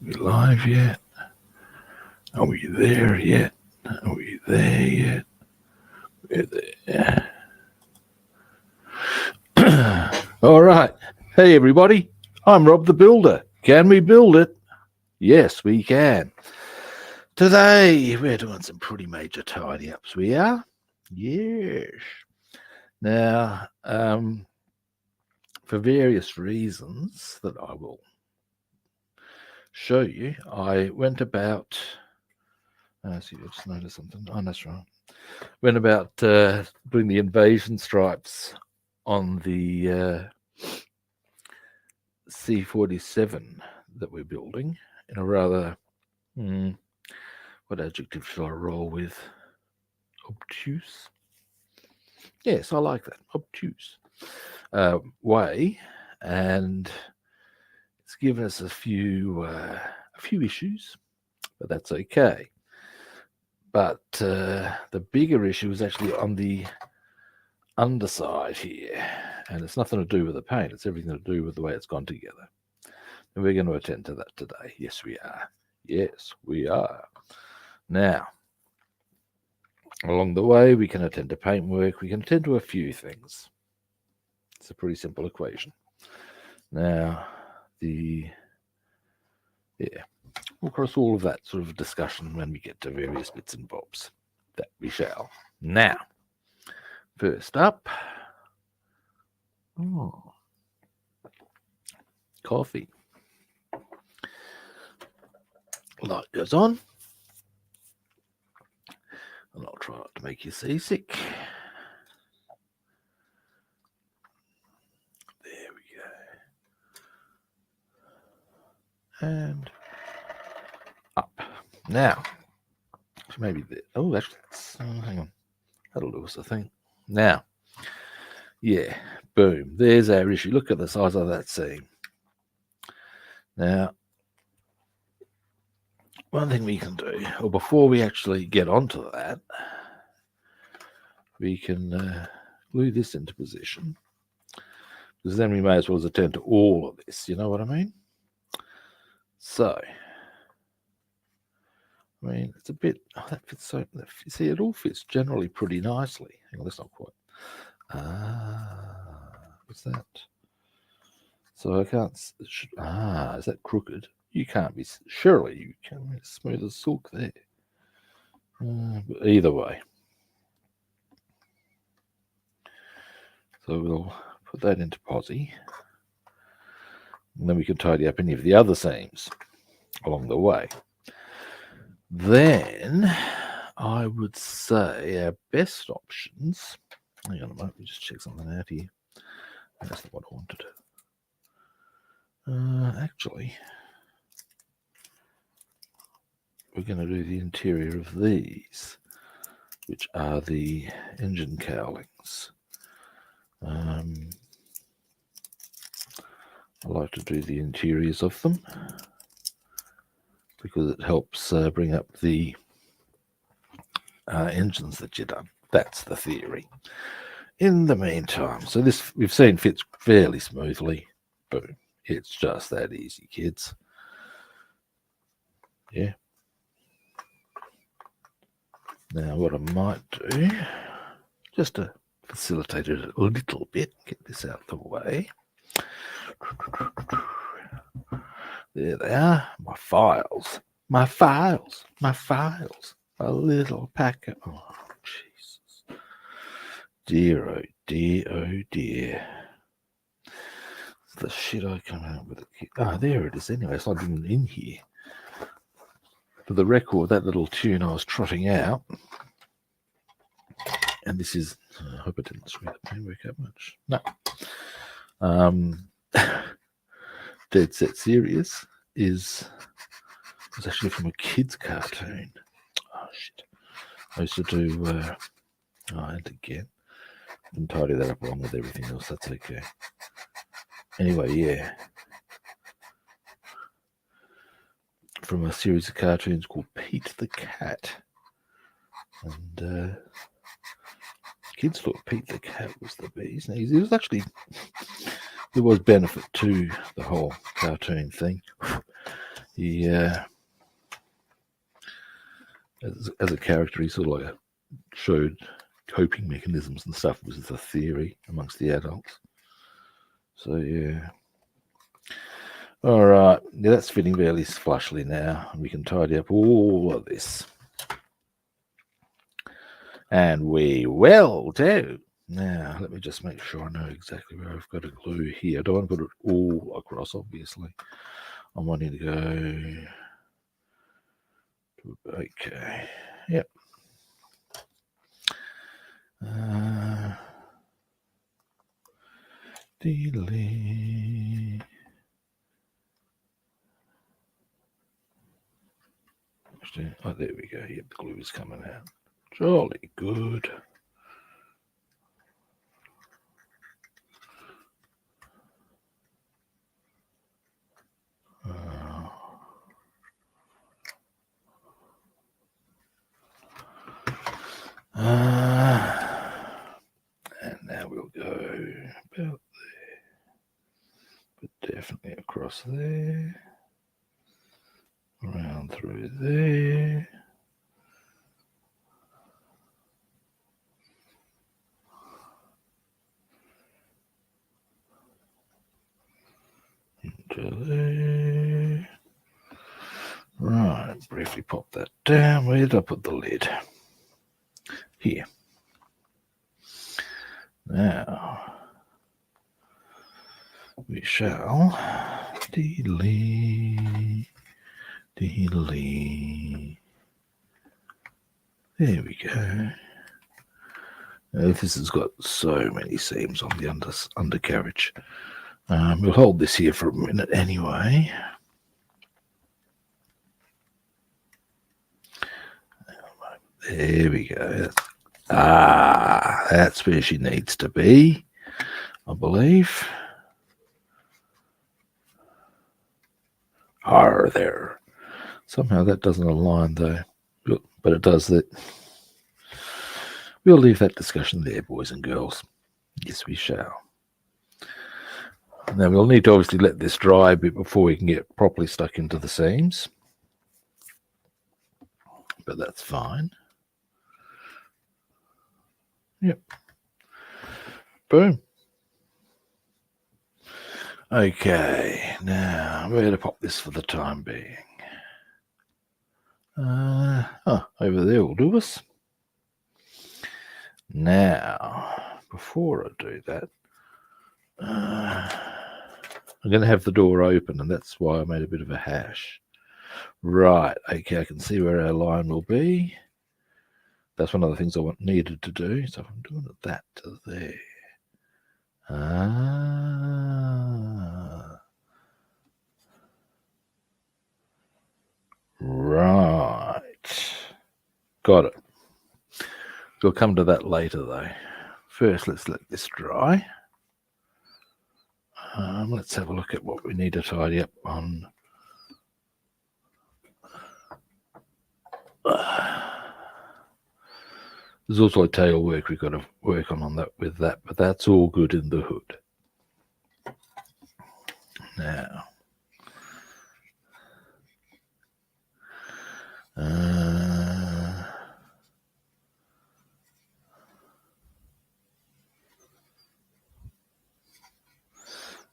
we live yet? Are we there yet? Are we there yet? We're there. All right. Hey, everybody. I'm Rob the Builder. Can we build it? Yes, we can. Today, we're doing some pretty major tidy-ups. We are? Yes. Now, for various reasons that I will show you, I went about... see, I just noticed something. Oh, that's right. Went about doing the invasion stripes on the C-47 that we're building in a rather, what adjective shall I roll with? Obtuse? Yes, I like that. Obtuse way, and it's given us a few issues, but that's okay. But the bigger issue is actually on the underside here, and it's nothing to do with the paint. It's everything to do with the way it's gone together. And we're going to attend to that today. Yes, we are. Yes, we are. Now, along the way, we can attend to paintwork. We can attend to a few things. It's a pretty simple equation. Now, we'll cross all of that sort of discussion when we get to various bits and bobs. That we shall. Now, first up, coffee. Light goes on. And I'll try not to make you seasick. There we go. And up. Now, maybe there. Oh, actually, hang on. That'll do us, I think. Now, yeah, boom. There's our issue. Look at the size of that seam. Now, one thing we can do, or before we actually get onto that, we can glue this into position, because then we may as well attend to all of this. You know what I mean? So, I mean, it's a bit, that fits so, see, it all fits generally pretty nicely. Hang on, that's not quite. What's that? So I can't, is that crooked? You can't be, surely you can be smooth as silk there. But either way. So we'll put that into posi. And then we can tidy up any of the other seams along the way. Then I would say our best options. Hang on a moment, let me just check something out here. That's not what I wanted. Actually, we're going to do the interior of these, which are the engine cowlings. I like to do the interiors of them because it helps bring up the engines that you've done. That's the theory. In the meantime, so this we've seen fits fairly smoothly. Boom. It's just that easy, kids. Yeah. Now what I might do, just to facilitate it a little bit, get this out of the way. There they are, my files. My files. My files. A little packet. Oh, Jesus. Dear, oh dear, oh dear. The shit I come out with. There it is anyway. It's not even in here. For the record, that little tune I was trotting out, and this is, I hope it didn't screw the paintwork that much. No. Dead Set Serious was actually from a kid's cartoon. Oh, shit. I used to do, and again, I can tidy that up along with everything else. That's okay. Anyway, yeah. From a series of cartoons called Pete the Cat. And kids thought Pete the Cat was the bees. Now, it was actually, there was benefit to the whole cartoon thing. he, as a character, he sort of like showed coping mechanisms and stuff was the theory amongst the adults. So yeah. All right, yeah, that's fitting fairly flushly now. We can tidy up all of this. And we will do. Now, let me just make sure I know exactly where I've got to glue here. I don't want to put it all across, obviously. I'm wanting to go... Okay, yep. Delete. Oh, there we go. Yep, the glue is coming out. Jolly good. And now we'll go about there, but definitely across there, around through there. Into there. Right, briefly pop that down. Where did I put the lid? Here. Now, we shall delete. There we go. Now, this has got so many seams on the undercarriage. We'll hold this here for a minute anyway. There we go. That's where she needs to be, I believe. There. Somehow that doesn't align though, but it does that. We'll leave that discussion there, boys and girls. Yes, we shall. Now we'll need to obviously let this dry a bit before we can get properly stuck into the seams, but that's fine. Yep. Boom. Okay, now we're going to pop this for the time being. Over there will do us. Now, before I do that, I'm going to have the door open, and that's why I made a bit of a hash. Right, okay, I can see where our line will be. That's one of the things I needed to do. So if I'm doing that to there. Right. Got it. We'll come to that later, though. First, let's let this dry. Let's have a look at what we need to tidy up on. There's also a tail work we've got to work on that with that, but that's all good in the hood. Now,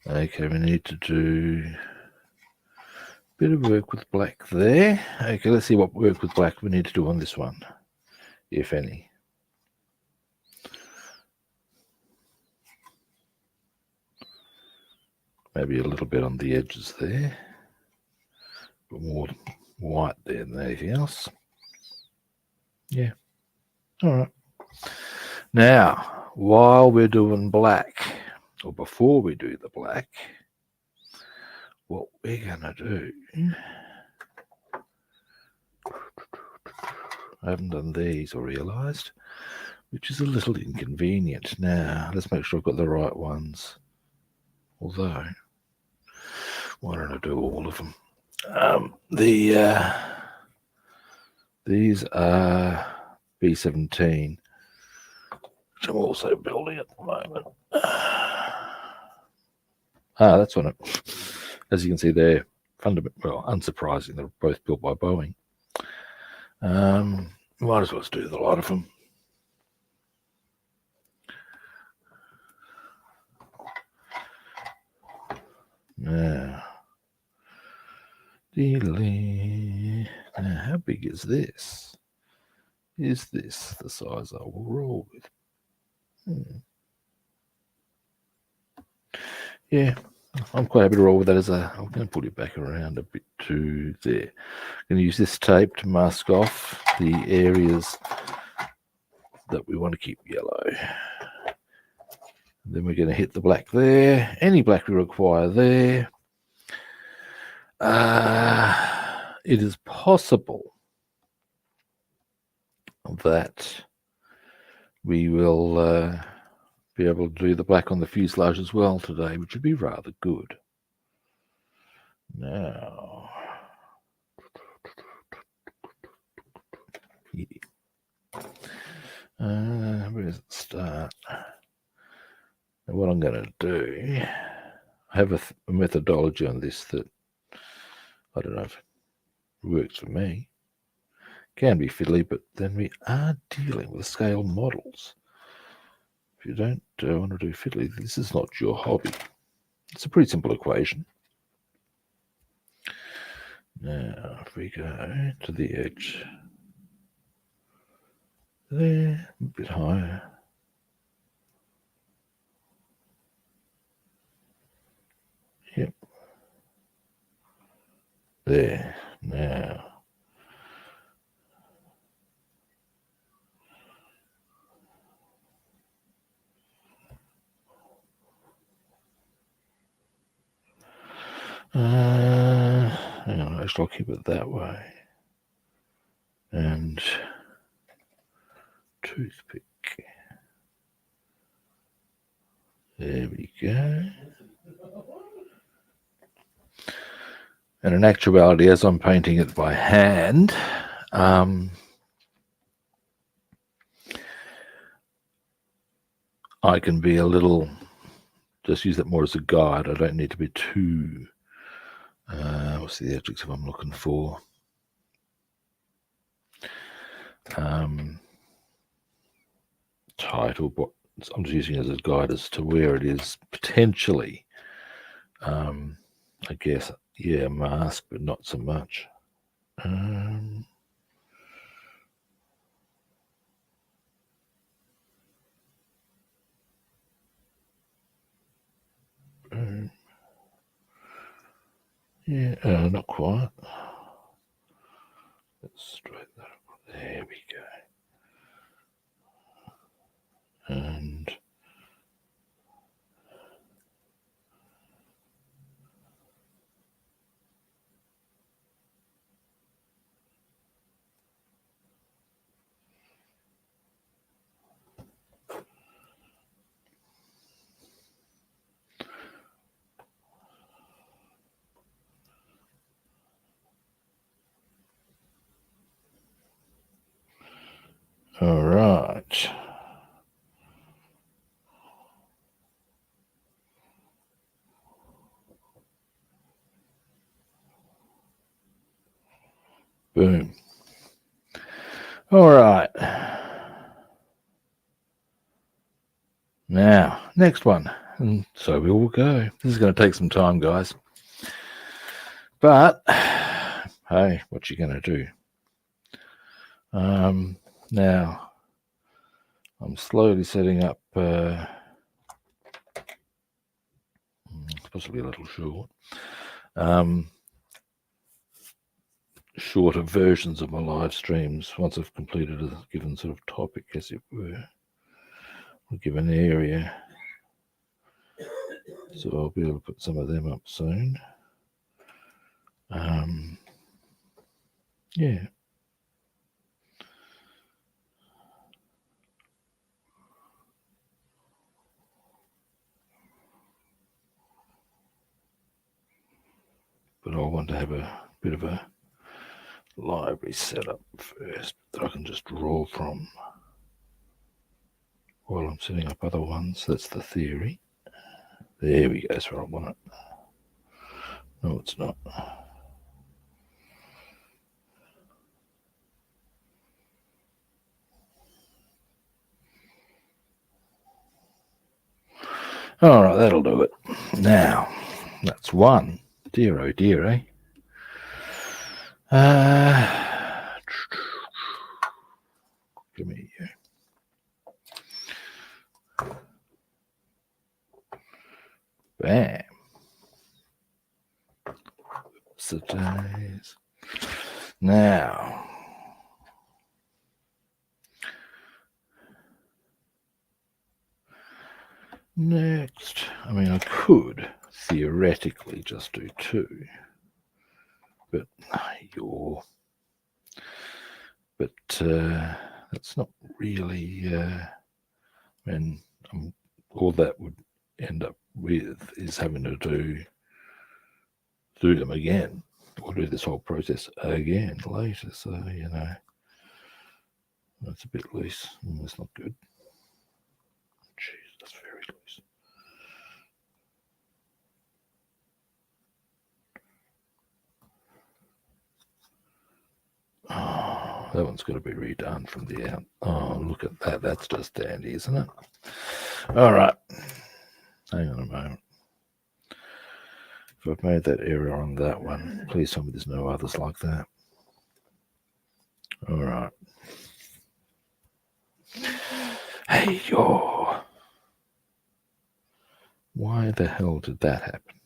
okay, we need to do a bit of work with black there. Okay, let's see what work with black we need to do on this one, if any. Maybe a little bit on the edges there, but more white there than anything else. Yeah. All right. Now, while we're doing black, or before we do the black, what we're going to do, I haven't done these or realised, which is a little inconvenient. Now, let's make sure I've got the right ones. Although, why don't I do all of them? These are B-17, which I'm also building at the moment. That's on it. As you can see there, well, unsurprising, they're both built by Boeing. Might as well do the lot of them. Now, now, how big is this? Is this the size I will roll with? Yeah, I'm quite happy to roll with that as a. I'm going to put it back around a bit to there. I'm going to use this tape to mask off the areas that we want to keep yellow. Then we're going to hit the black there. Any black we require there. It is possible that we will be able to do the black on the fuselage as well today, which would be rather good. Now, where does it start? And what I'm going to do, I have a methodology on this that I don't know if it works for me. Can be fiddly, but then we are dealing with scale models. If you don't want to do fiddly, this is not your hobby. It's a pretty simple equation. Now, if we go to the edge there, a bit higher. Yep. There. Now. Hang on, actually I'll keep it that way. And toothpick. There we go. And in actuality, as I'm painting it by hand, I can be a little, just use that more as a guide. I don't need to be too, what's the adjective I'm looking for? Tight, or what I'm just using it as a guide as to where it is potentially, I guess, yeah, mask, but not so much. Yeah, not quite. Let's straighten that up. There we go. And all right. Boom. All right. Now, next one. And so we will go. This is going to take some time, guys. But, hey, what you going to do? Now, I'm slowly setting up, possibly a little short, shorter versions of my live streams once I've completed a given sort of topic, as it were, a given area. So I'll be able to put some of them up soon. Yeah. But I want to have a bit of a library set up first that I can just draw from while I'm setting up other ones. That's the theory. There we go. That's where I want it. No, it's not. All right, that'll do it. Now, that's one. Dear, oh dear, eh? Give me you. Bam. Today's. Now, next, I mean, I could theoretically just do two, but that's not really. And all that would end up with is having to do them again, or do this whole process again later. So that's a bit loose. That's not good. Jeez, that's very loose. Oh, that one's got to be redone from the out. Oh, look at that. That's just dandy, isn't it? All right. Hang on a moment. If I've made that error on that one, please tell me there's no others like that. All right. Hey, yo. Why the hell did that happen?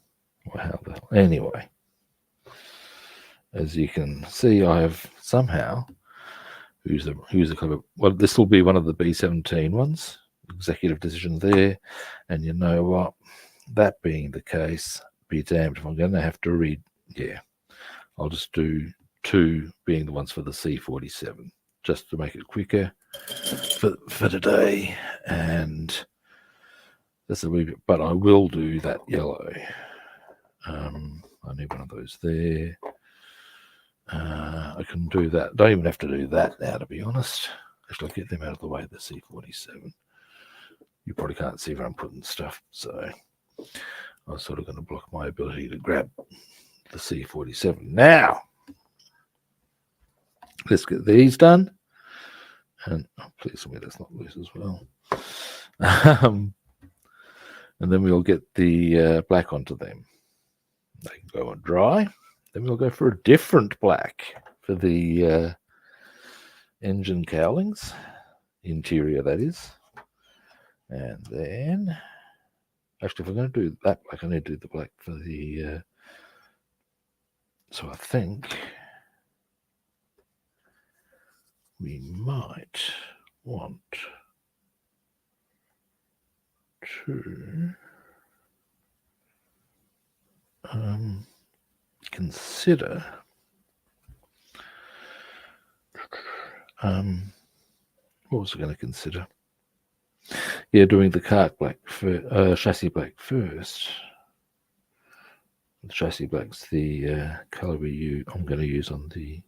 Well, how the hell? Anyway, as you can see, I have somehow who's a clever. Well, this will be one of the B-17 ones. Executive decision there, and you know what? That being the case, be damned if I'm going to have to read. Yeah, I'll just do two being the ones for the C-47, just to make it quicker for today. And that's a wee bit, but I will do that yellow. I need one of those there. I can do that. Don't even have to do that now, to be honest. Actually, I'll get them out of the way, the C-47. You probably can't see where I'm putting stuff, so I'm sort of going to block my ability to grab the C-47. Now, let's get these done. And please tell me that's not loose as well. And then we'll get the black onto them. They can go on dry. Then we'll go for a different black for the engine cowlings, interior that is. And then, actually, if I'm going to do that black, I need to do the black for the. So I think we might want to consider what was I going to consider? Yeah, doing the cart black for chassis black first. The chassis black's the color I'm going to use on the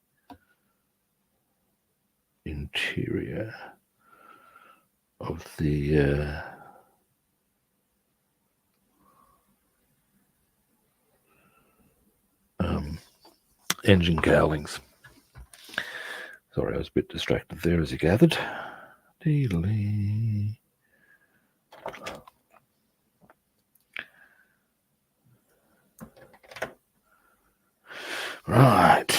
interior of the engine cowlings. Sorry, I was a bit distracted there, as you gathered. D-Day. Right.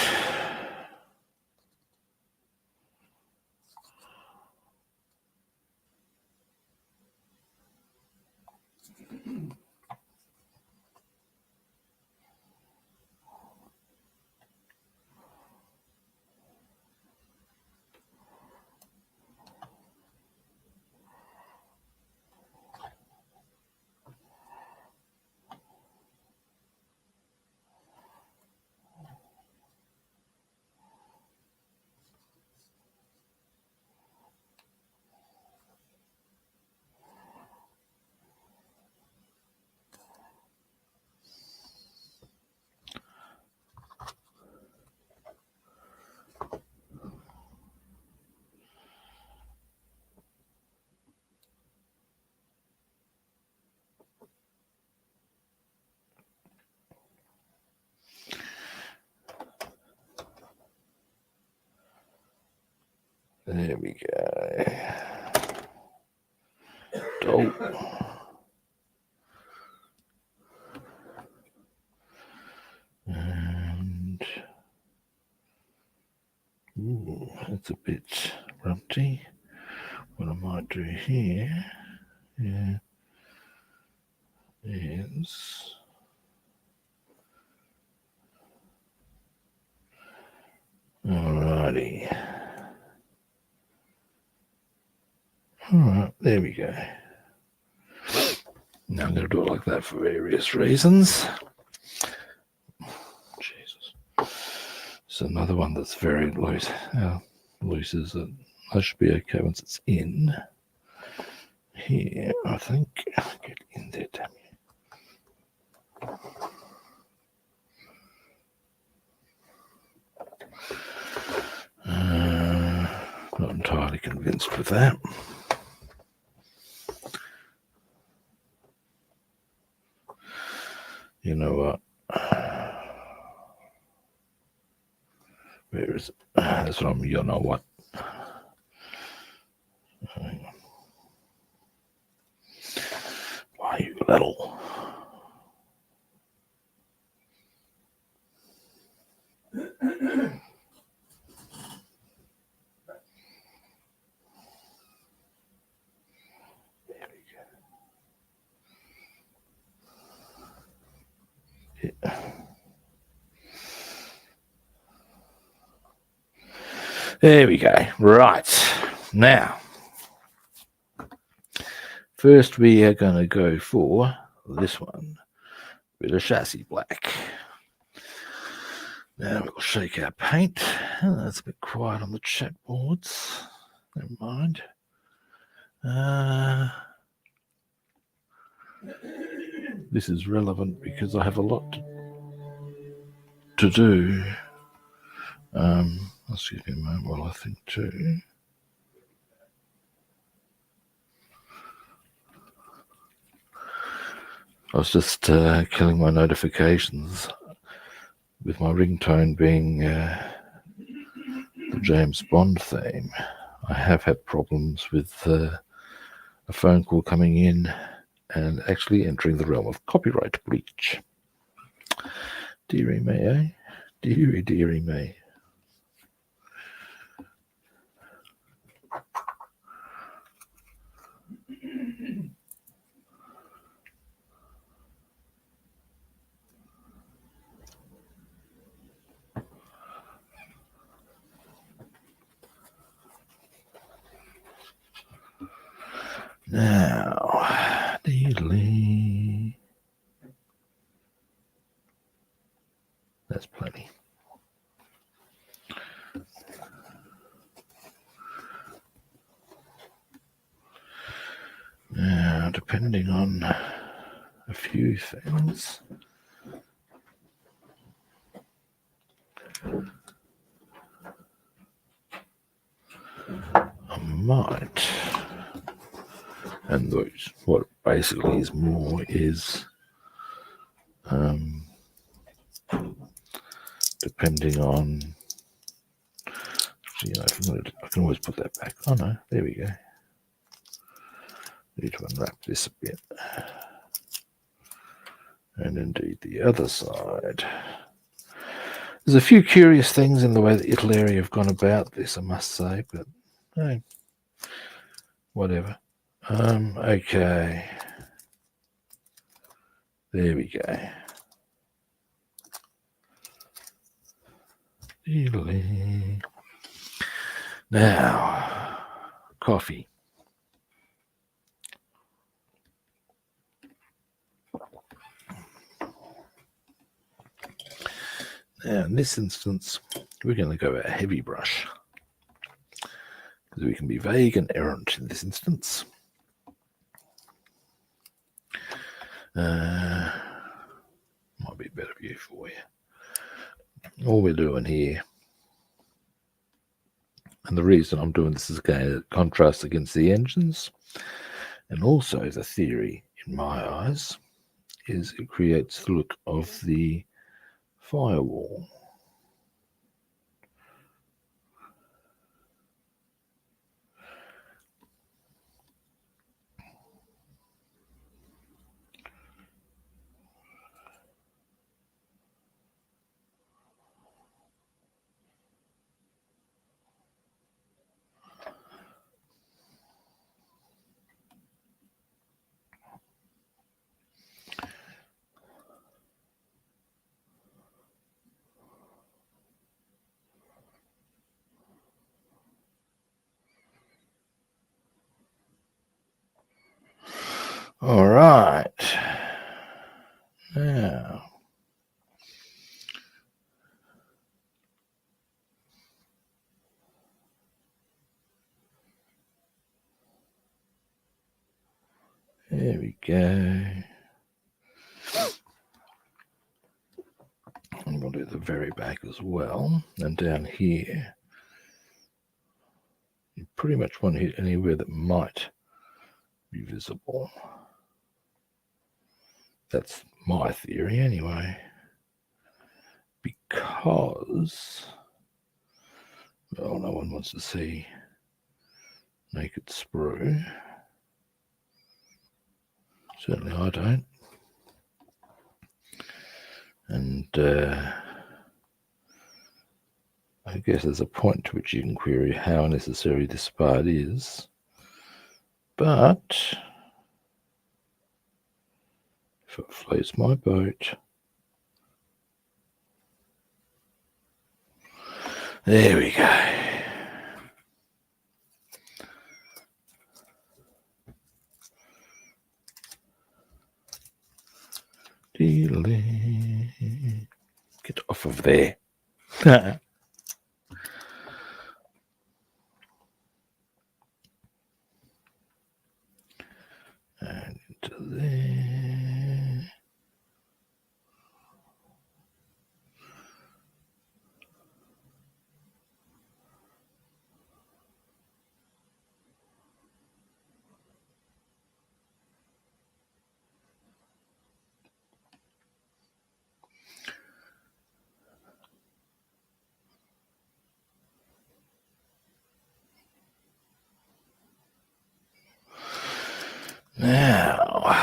There we go. Oh. Ooh, it's a bit rumpty. What I might do here is alrighty. Alright, there we go. Now I'm going to do it like that for various reasons. Jesus. It's another one that's very loose. How loose is it? That should be okay once it's in. Here, I think. Get in there, damn you. Not entirely convinced with that. You know what? Where is it? That's what you know what? Hang on. Why, you little? There we go. Right. Now, first we are going to go for this one, with a chassis black. Now we'll shake our paint. Oh, that's a bit quiet on the chat boards. Never mind. This is relevant because I have a lot to do. Excuse me a moment while I think too. I was just killing my notifications with my ringtone being the James Bond theme. I have had problems with a phone call coming in and actually entering the realm of copyright breach. Dearie me, eh? Dearie me. Now, Italeri. That's plenty. Now, depending on a few things, I might, and those, what basically is more is depending on, you know, I can always put that back. Oh no, there we go. Need to unwrap this a bit. And indeed the other side. There's a few curious things in the way that Italeri have gone about this, I must say, but hey, whatever. Okay. There we go. Italy. Now, coffee. Now, in this instance, we're going to go a heavy brush because we can be vague and errant in this instance. Might be a better view for you. All we're doing here, and the reason I'm doing this is again contrast against the engines, and also the theory, in my eyes, is it creates the look of the firewall. All right. Now, there we go. And we'll do the very back as well. And down here, you pretty much want to hit anywhere that might be visible. That's my theory anyway. Because, well, no one wants to see naked sprue. Certainly I don't. And I guess there's a point to which you can query how necessary this part is. But if it floats my boat, there we go. Get off of there. And into there. Now,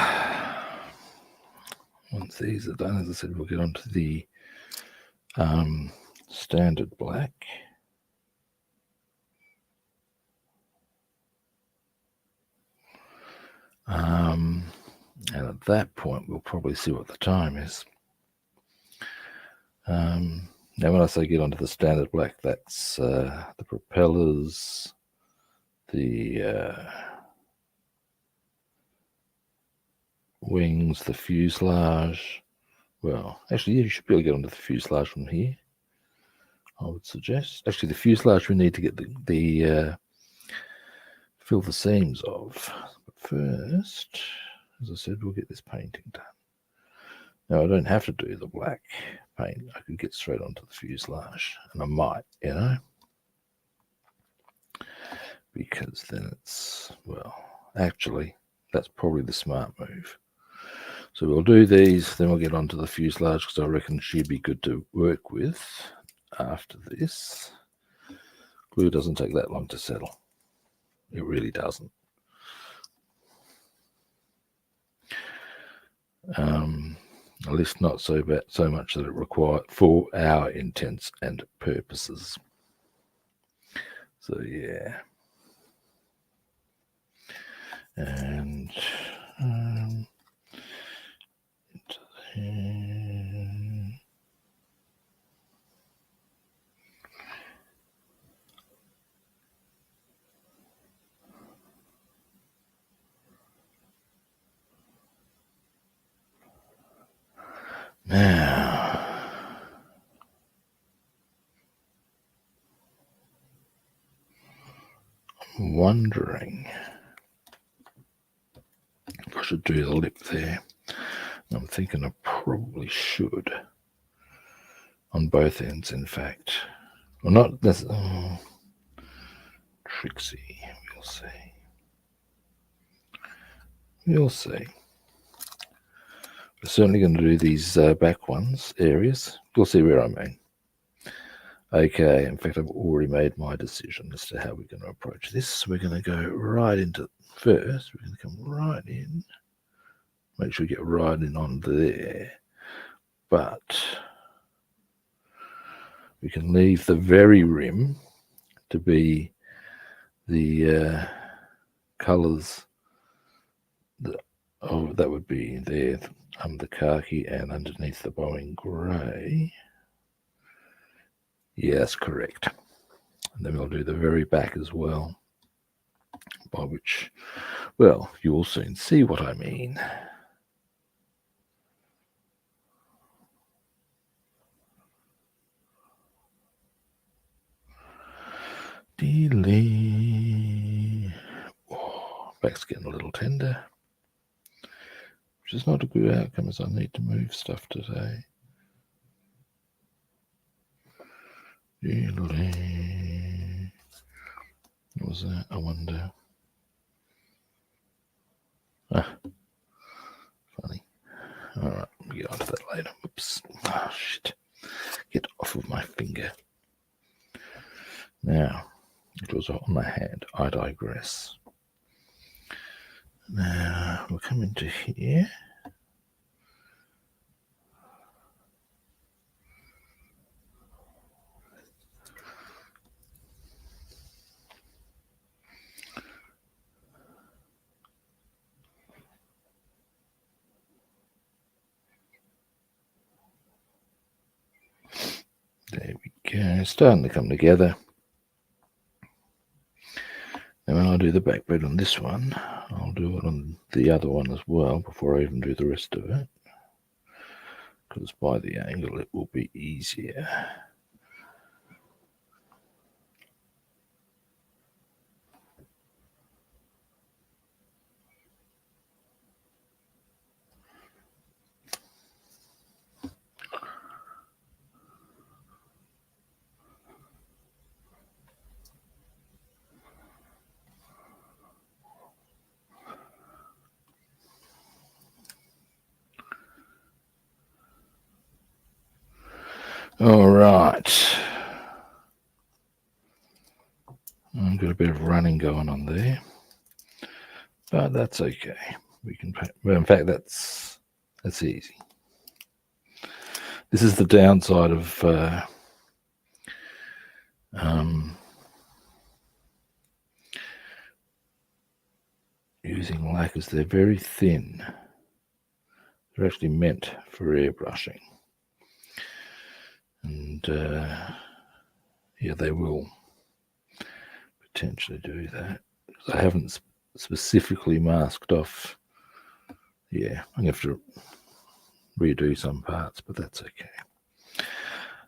once these are done, as I said, we'll get onto the standard black. And at that point, we'll probably see what the time is. Now, when I say get onto the standard black, that's the propellers, the wings, the fuselage. Well, actually, you should be able to get onto the fuselage from here, I would suggest. Actually, the fuselage we need to get the fill the seams of. But first, as I said, we'll get this painting done. Now, I don't have to do the black paint. I could get straight onto the fuselage, and I might, you know, because then it's, well, actually, that's probably the smart move. So we'll do these, then we'll get onto the fuselage because I reckon she'd be good to work with after this. Glue doesn't take that long to settle. It really doesn't. At least not so much that it required for our intents and purposes. So yeah. And into there. Now, I'm wondering if I should do the lip there. I'm thinking I probably should. On both ends, in fact. Well, not necessarily. Oh, tricksy. We'll see. We'll see. We're certainly going to do these back ones, areas. You'll see where I mean. Okay, in fact, I've already made my decision as to how we're going to approach this. We're going to go right into, first, we're going to come right in. Make sure we get right in on there. But we can leave the very rim to be the colours that would be there, the khaki and underneath the Boeing grey. Yeah, that's correct. And then we'll do the very back as well, by which Well, you'll soon see what I mean. Delay. Oh, back's getting a little tender, which is not a good outcome as I need to move stuff today. Delay. What was that? I wonder. Ah, funny. All right, we'll get onto that later. Oops. Oh, shit. Get off of my finger. Now, it was on my hand. I digress. Now, we'll come into here. There we go. Starting to come together. And when I do the back bed on this one, I'll do it on the other one as well before I even do the rest of it. Because by the angle it will be easier. All right. I've got a bit of running going on there, but that's okay. We can. Well, in fact, that's easy. This is the downside of using lacquers. They're very thin. They're actually meant for airbrushing, and yeah, they will potentially do that. I haven't specifically masked off. Yeah, I'm going to have to redo some parts, but that's okay.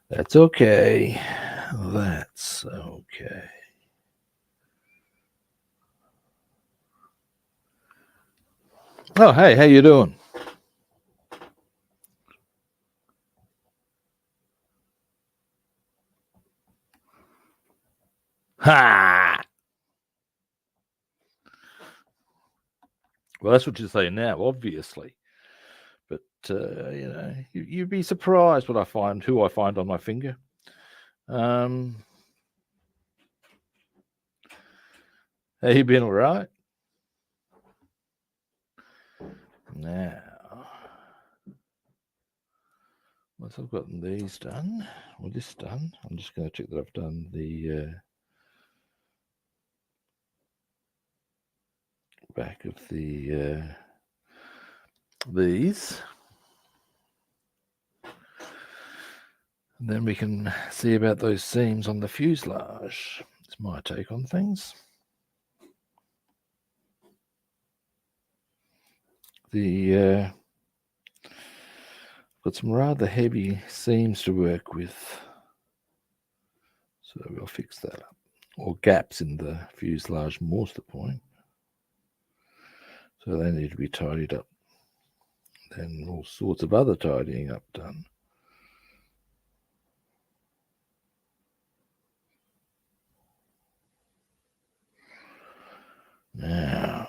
That's okay. That's okay. Oh, hey, how you doing? Ha! Well, that's what you say now, obviously. But you know, you'd be surprised what I find, who I find on my finger. Have you been all right? Now, once I've gotten these done, or this done, I'm just going to check that I've done the back of the these. And then we can see about those seams on the fuselage. It's my take on things. The got some rather heavy seams to work with, so we'll fix that up. Or gaps in the fuselage mortar point, so they need to be tidied up. Then all sorts of other tidying up done. Now,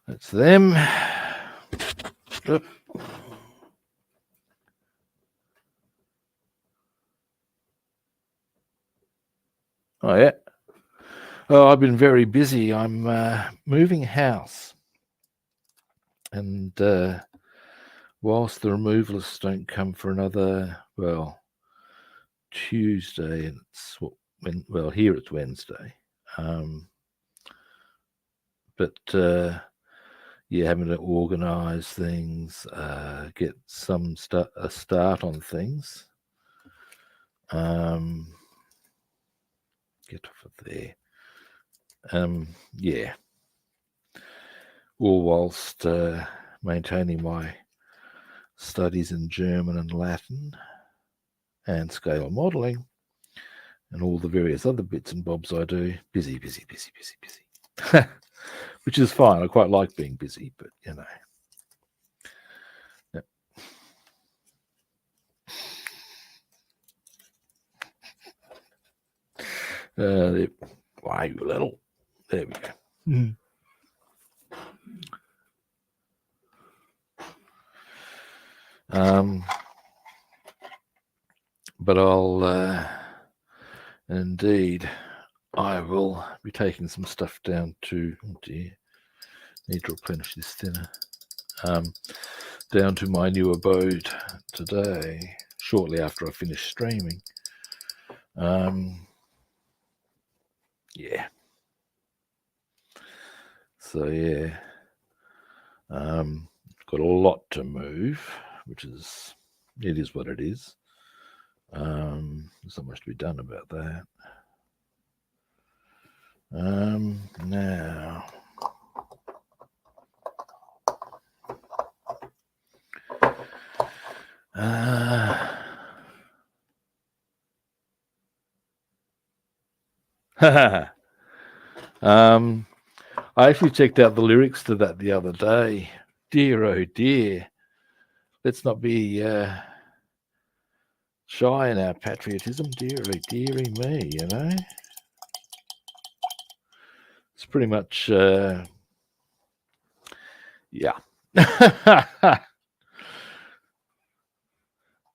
that's them. Oop. Oh yeah. Oh, I've been very busy. I'm moving house, and whilst the removalists don't come for another, well, Tuesday, and it's well, here it's Wednesday, but you're having to organise things, get some a start on things. Get off of there. Yeah. All whilst maintaining my studies in German and Latin and scale modelling and all the various other bits and bobs I do. Busy. Which is fine. I quite like being busy, but you know. Yep. Why, you little. There we go. But I'll indeed, I will be taking some stuff down to, oh dear, need to replenish this thinner, down to my new abode today, shortly after I finish streaming. Yeah. So yeah, got a lot to move, which is, it is what it is. There's not much to be done about that. Now, I actually checked out the lyrics to that the other day. Dear, oh dear, let's not be shy in our patriotism. Dearie, dearie me, you know. It's pretty much, yeah.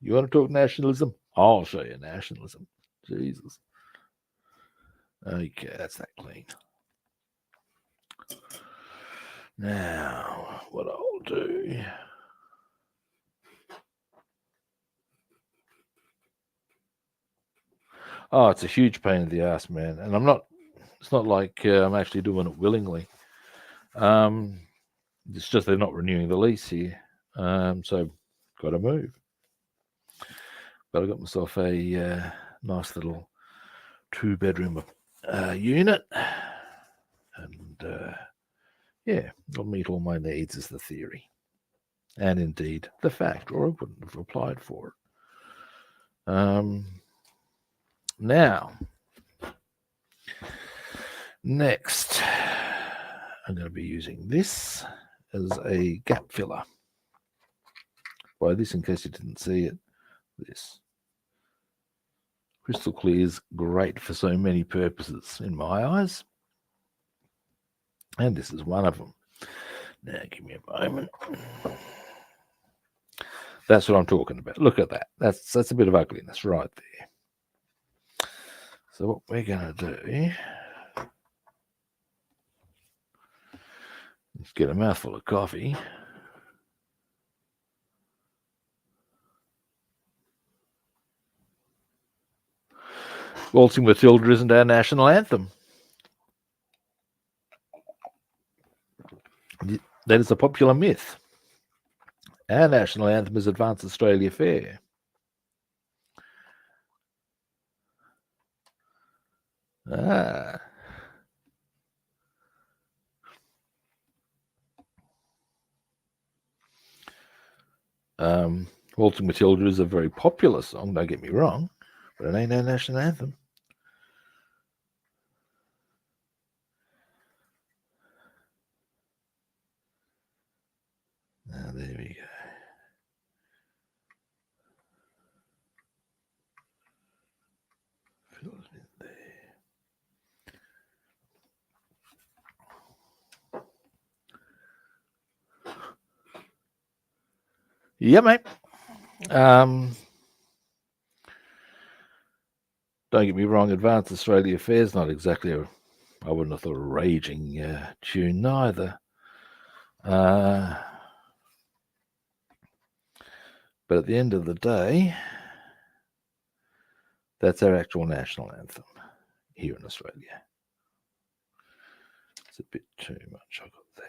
You want to talk nationalism? I'll show you nationalism. Jesus. Okay, that's that clean. Now, what I'll do. Oh, it's a huge pain in the ass, man. And it's not like I'm actually doing it willingly. It's just they're not renewing the lease here. So got to move. But I got myself a nice little 2-bedroom unit. And yeah, I'll meet all my needs is the theory. And indeed the fact, or I wouldn't have applied for it. Now, next, I'm going to be using this as a gap filler. By this, in case you didn't see it, this. Crystal clear is great for so many purposes in my eyes. And this is one of them. Now, give me a moment. That's what I'm talking about. Look at that. That's a bit of ugliness right there. So what we're going to do is get a mouthful of coffee. Waltzing Matilda isn't our national anthem. That is a popular myth. Our national anthem is Advance Australia Fair. Waltzing Matilda is a very popular song, don't get me wrong, but it ain't our national anthem. Now, there we go. Fill it in there. Yeah, mate. Don't get me wrong, Advance Australia Fair is not exactly I wouldn't have thought a raging tune neither. But at the end of the day, that's our actual national anthem here in Australia. It's a bit too much I got there.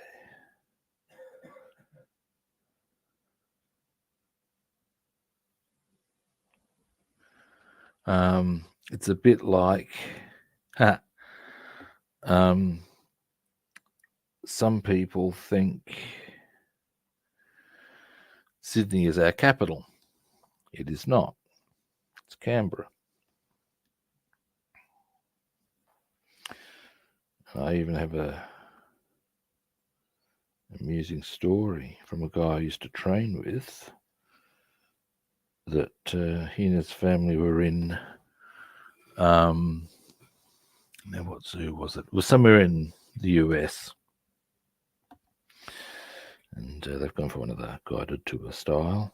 It's a bit like some people think Sydney is our capital. It is not. It's Canberra. I even have a amusing story from a guy I used to train with, that he and his family were in, now what zoo was it? It was somewhere in the US. And they've gone for one of the guided tour style.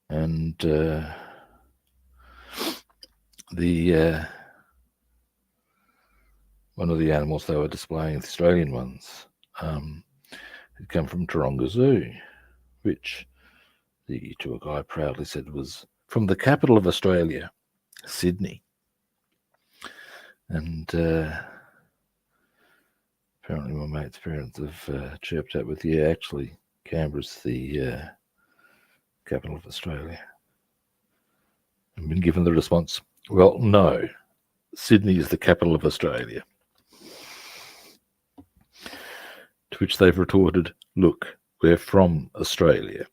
And one of the animals they were displaying, the Australian ones, had come from Taronga Zoo, which the tour guide proudly said was from the capital of Australia, Sydney. And apparently my mate's parents have chirped out with, yeah, actually, Canberra's the capital of Australia. And been given the response, well, no, Sydney is the capital of Australia. To which they've retorted, look, we're from Australia.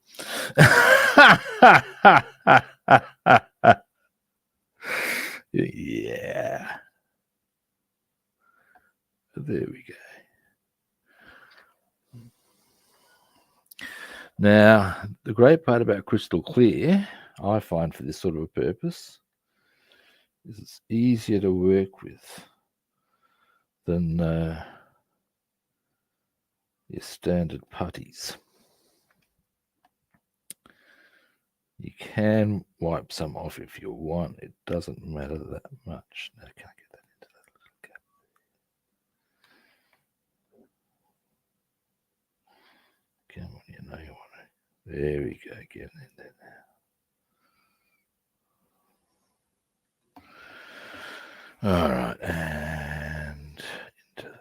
Yeah. There we go. Now, the great part about crystal clear, I find, for this sort of a purpose, is it's easier to work with than your standard putties. You can wipe some off if you want. It doesn't matter that much. Now, can I get that into that little gap? Come on, you know you want to. There we go, get in there now. All right, and into there.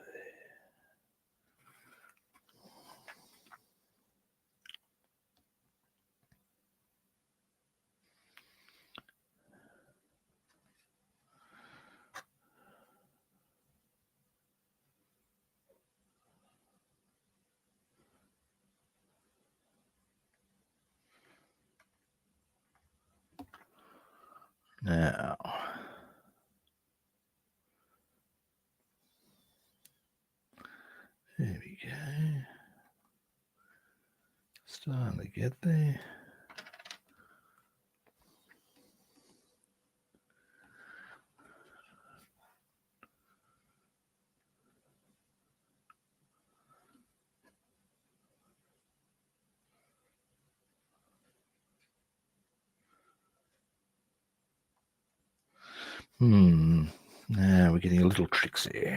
Now, there we go. Starting to get there. Now we're getting a little tricksy.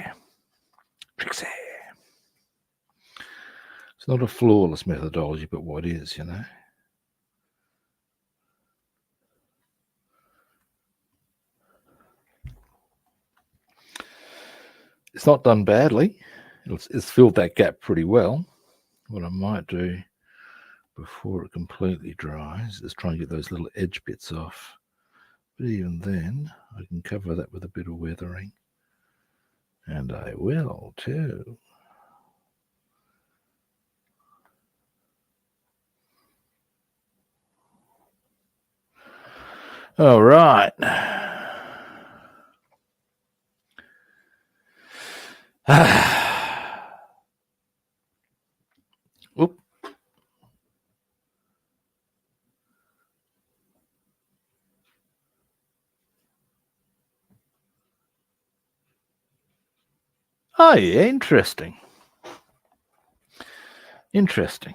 Tricksy. It's not a flawless methodology, but what is, you know? It's not done badly. It's filled that gap pretty well. What I might do before it completely dries is try and get those little edge bits off. But even then, I can cover that with a bit of weathering. And I will too. All right. Oop. Oh, yeah, interesting. Interesting.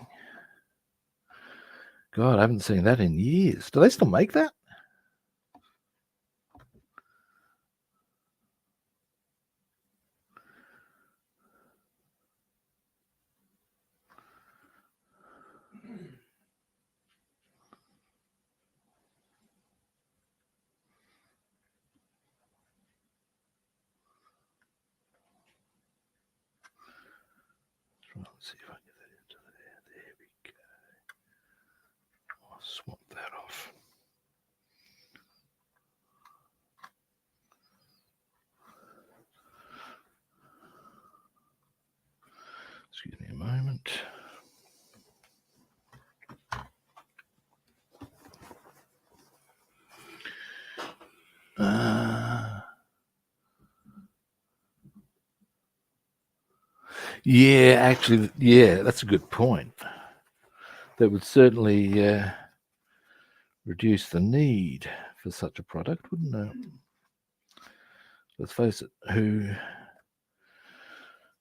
God, I haven't seen that in years. Do they still make that? Let's see if I can get that into there. There we go. I'll swap that off. Yeah, actually, yeah, that's a good point. That would certainly reduce the need for such a product, wouldn't it? Let's face it, who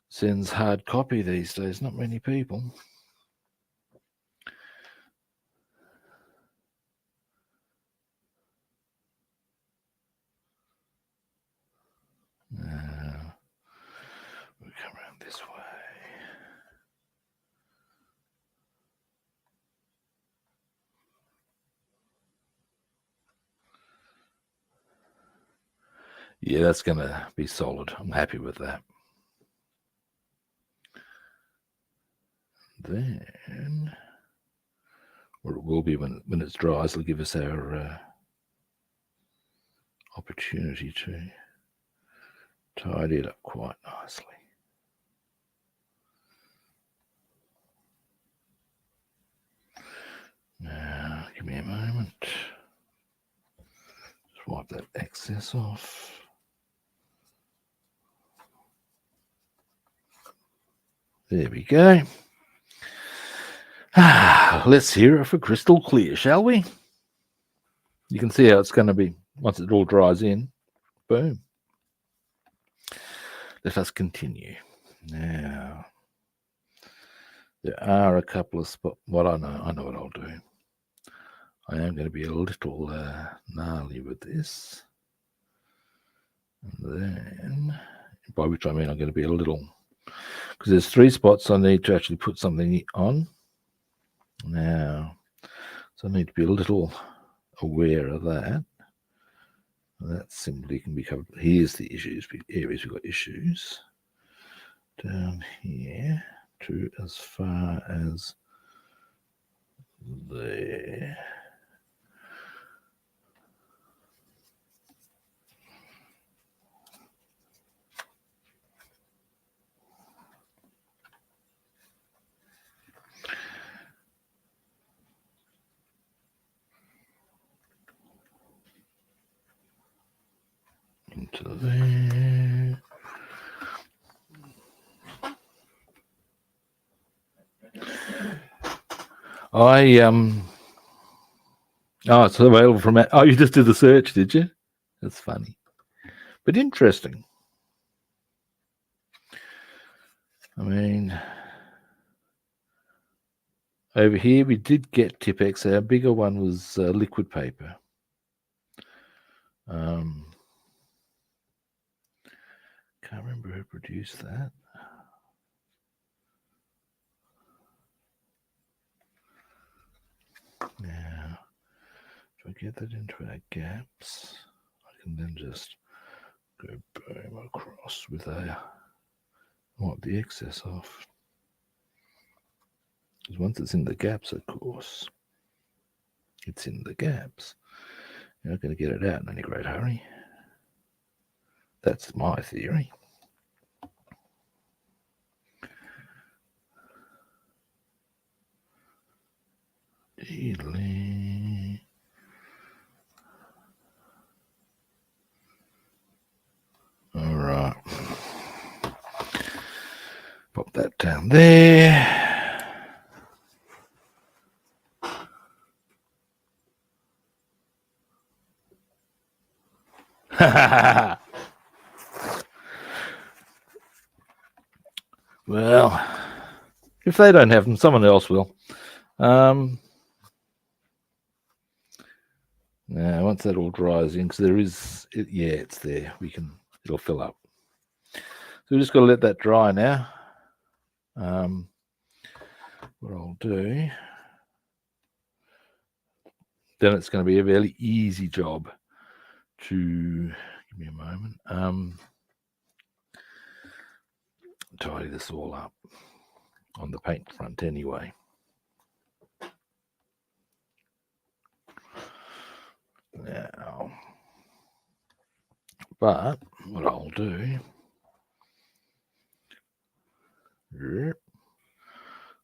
sends hard copy these days? Not many people. Now, we'll come around this way. Yeah, that's going to be solid. I'm happy with that. Then, or it will be when it dries, it'll give us our opportunity to tidy it up quite nicely. Now, give me a moment. Just wipe that excess off. There we go. Let's hear it for crystal clear, shall we? You can see how it's going to be once it all dries in. Boom. Let us continue. Now, there are a couple of spots. What I know what I'll do. I am going to be a little gnarly with this. And then, by which I mean I'm going to be a little, because there's 3 spots I need to actually put something on. Now, so I need to be a little aware of that. And that simply can be covered. Here's the issues, areas we've got issues. Down here to as far as there. Into there. Oh, it's available from. Oh, you just did the search, did you? That's funny, but interesting. I mean, over here we did get Tipex. Our bigger one was liquid paper. Can't remember who produced that. Now, if I get that into our gaps, I can then just go boom across with wipe the excess off. Because once it's in the gaps, of course, it's in the gaps. You're not going to get it out in any great hurry. That's my theory. Italeri. All right. Pop that down there. Well, if they don't have them, someone else will. Now, once that all dries in, because there is, yeah, it's there. It'll fill up. So we just got to let that dry now. What I'll do, then it's going to be a very easy job to, give me a moment, tidy this all up on the paint front anyway. Now, but what I'll do,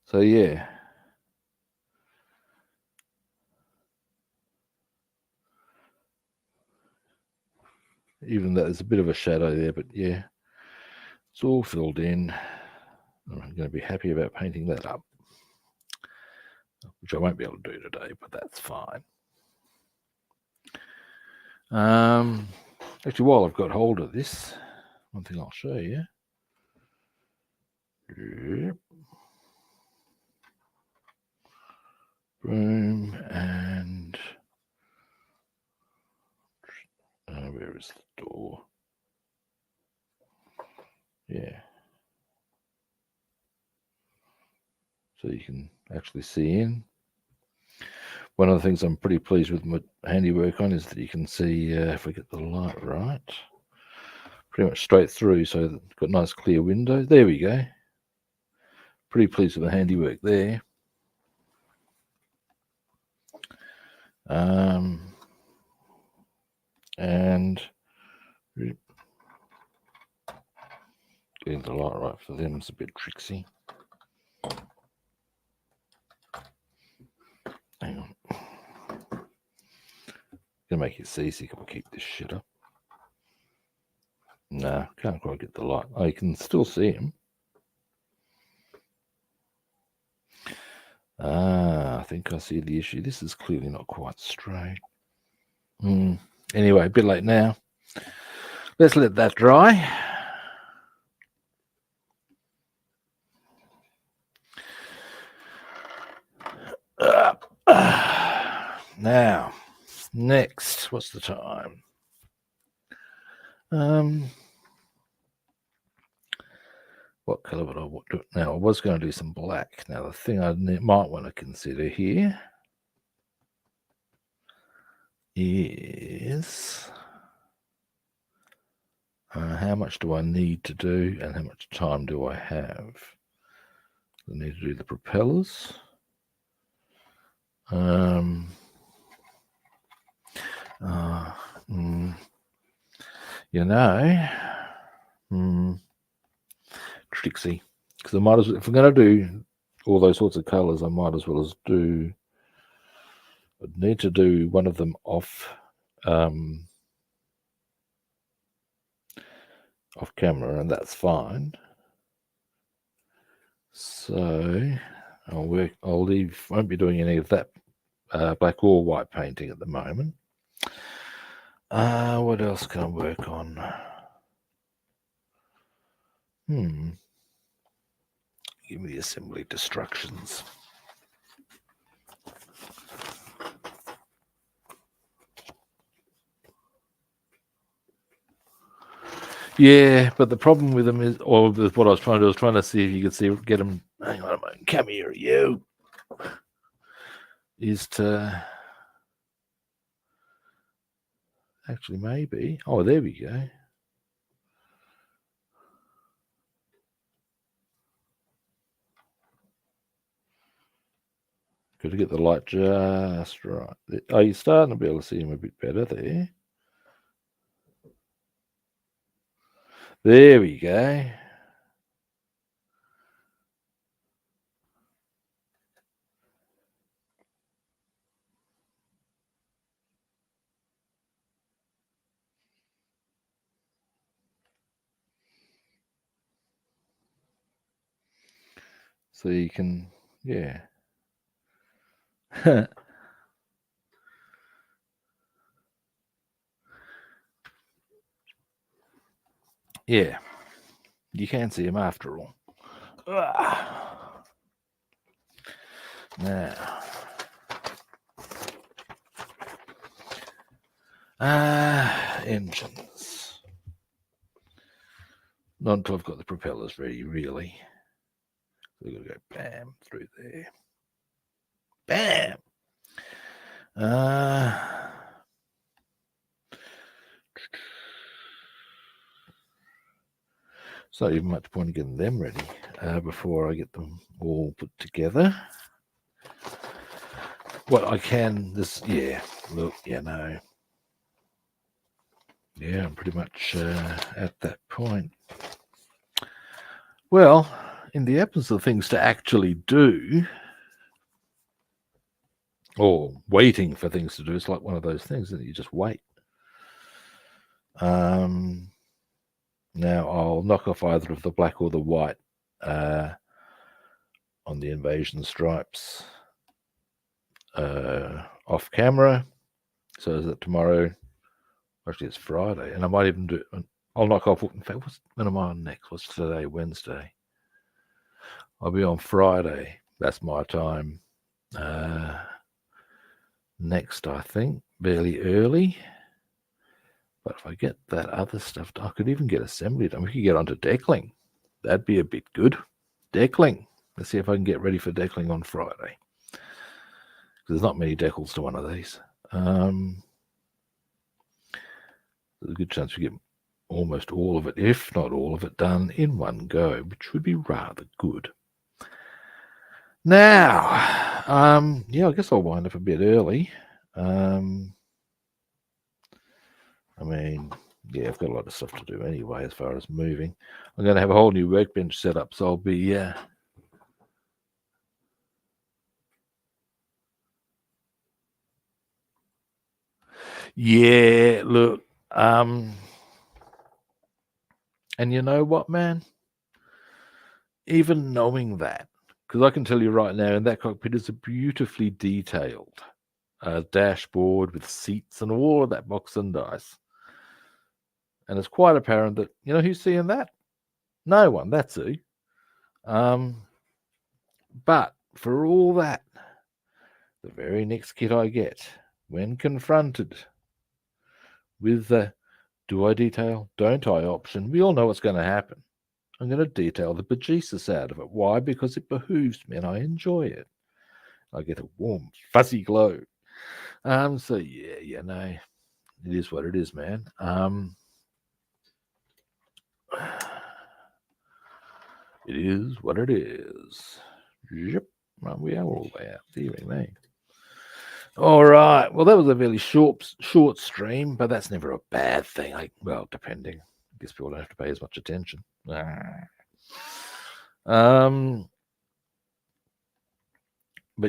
so yeah, even though there's a bit of a shadow there, but yeah, it's all filled in. I'm going to be happy about painting that up, which I won't be able to do today, but that's fine. Actually, while I've got hold of this, one thing I'll show you. Boom, and where is the door? Yeah. So you can actually see in. One of the things I'm pretty pleased with my handiwork on is that you can see, if we get the light right, pretty much straight through, so got nice clear windows. There we go. Pretty pleased with the handiwork there. And getting the light right for them is a bit tricksy. Hang on. Gonna make it easy if I keep this shit up. No, can't quite get the light. Oh, you can still see him. I think I see the issue. This is clearly not quite straight. Anyway, a bit late now. Let's let that dry. Now, next, what's the time? What colour would I do? Now, I was going to do some black. Now, the thing I might want to consider here is how much do I need to do and how much time do I have? I need to do the propellers. You know, tricksy, because I might as well, if I'm going to do all those sorts of colours, I might as well as do. I'd need to do one of them off camera, and that's fine. So I'll leave. Won't be doing any of that black or white painting at the moment. What else can I work on? Give me the assembly instructions. Yeah, but the problem with them is, or with what I was trying to do, I was trying to see if you could get them. Hang on a moment. Come here, you. Is to actually maybe. Oh, there we go. Got to get the light just right. Oh, you're starting to be able to see him a bit better there. There we go. So you can, yeah. Yeah. You can see him after all. Now. Engines. Not until I've got the propellers ready, really. We're going to go bam through there. Bam! It's not even much point in getting them ready before I get them all put together. What I can, look, no. Yeah, I'm pretty much at that point. Well, in the absence of things to actually do, or waiting for things to do, it's like one of those things that you just wait. Now I'll knock off either of the black or the white on the invasion stripes off camera, so that tomorrow, actually it's Friday, and I might even do it. I'll knock off. In fact, when am I on next? What's today? Wednesday. I'll be on Friday. That's my time. Next, I think, fairly early. But if I get that other stuff, I could even get assembly done. We could get onto deckling. That'd be a bit good. Deckling. Let's see if I can get ready for deckling on Friday. There's not many decals to one of these. There's a good chance we get almost all of it, if not all of it, done in one go, which would be rather good. Now, yeah, I guess I'll wind up a bit early. I mean, yeah, I've got a lot of stuff to do anyway as far as moving. I'm going to have a whole new workbench set up, so I'll be, yeah, look, and you know what, man? Even knowing that, because I can tell you right now, in that cockpit is a beautifully detailed dashboard with seats and all of that box and dice. And it's quite apparent that, you know who's seeing that? No one, that's who. But for all that, the very next kit I get, when confronted with the do I detail, don't I option, we all know what's going to happen. I'm going to detail the bejesus out of it. Why? Because it behooves me and I enjoy it. I get a warm, fuzzy glow. So yeah, you know, it is what it is, man. It is what it is. Yep. Well, we are all the way out. Dealing me. All right. Well, that was a very short stream, but that's never a bad thing. Well, depending. I guess people don't have to pay as much attention. But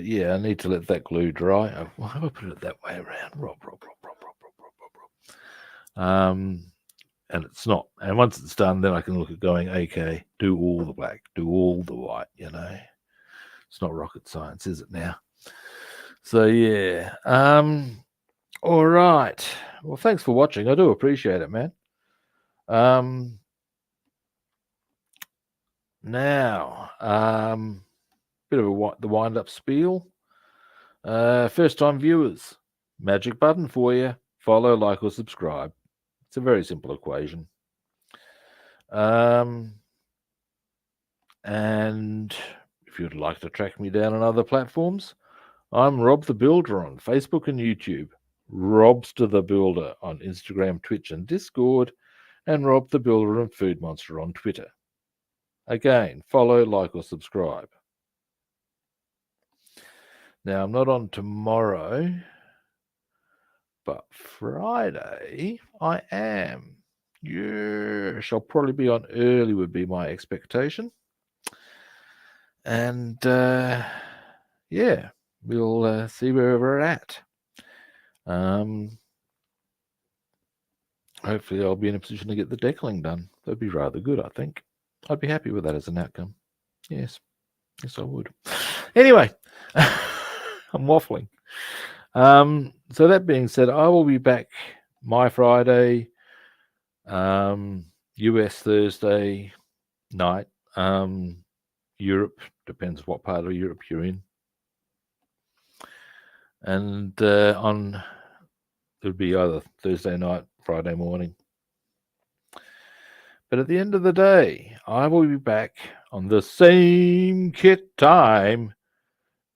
yeah, I need to let that glue dry. Why have I put it that way around? Rob. And it's not. And once it's done, then I can look at going, okay, do all the black, do all the white, you know. It's not rocket science, is it now? So yeah. All right. Well, thanks for watching. I do appreciate it, man. Now, bit of the wind-up spiel. First-time viewers, magic button for you. Follow, like, or subscribe. It's a very simple equation. And if you'd like to track me down on other platforms, I'm Rob the Builder on Facebook and YouTube, Robster the Builder on Instagram, Twitch, and Discord, and Rob the Builder and Food Monster on Twitter. Again, follow, like, or subscribe. Now, I'm not on tomorrow, but Friday I am. Yes, I'll probably be on early would be my expectation. And, yeah, we'll see where we're at. Hopefully I'll be in a position to get the deckling done. That'd be rather good, I think. I'd be happy with that as an outcome. Yes, I would. Anyway, I'm waffling. So that being said, I will be back my Friday, US Thursday night, Europe, depends what part of Europe you're in. And it would be either Thursday night, Friday morning. But at the end of the day, I will be back on the same kit time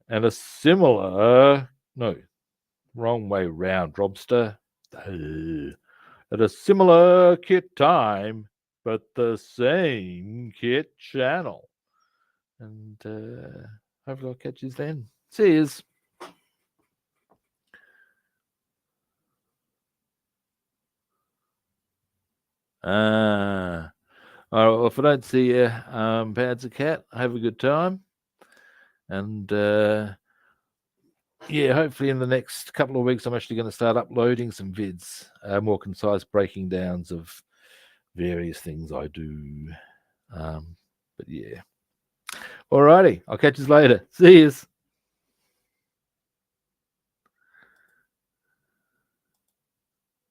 and a similar, no, wrong way round, Robster. At a similar kit time, but the same kit channel. And hopefully I'll catch you then. Cheers. All right, well, if I don't see you, Pads a Cat, have a good time. And yeah, hopefully in the next couple of weeks, I'm actually going to start uploading some vids, more concise breaking downs of various things I do. But yeah, Alrighty, I'll catch you later. See yous.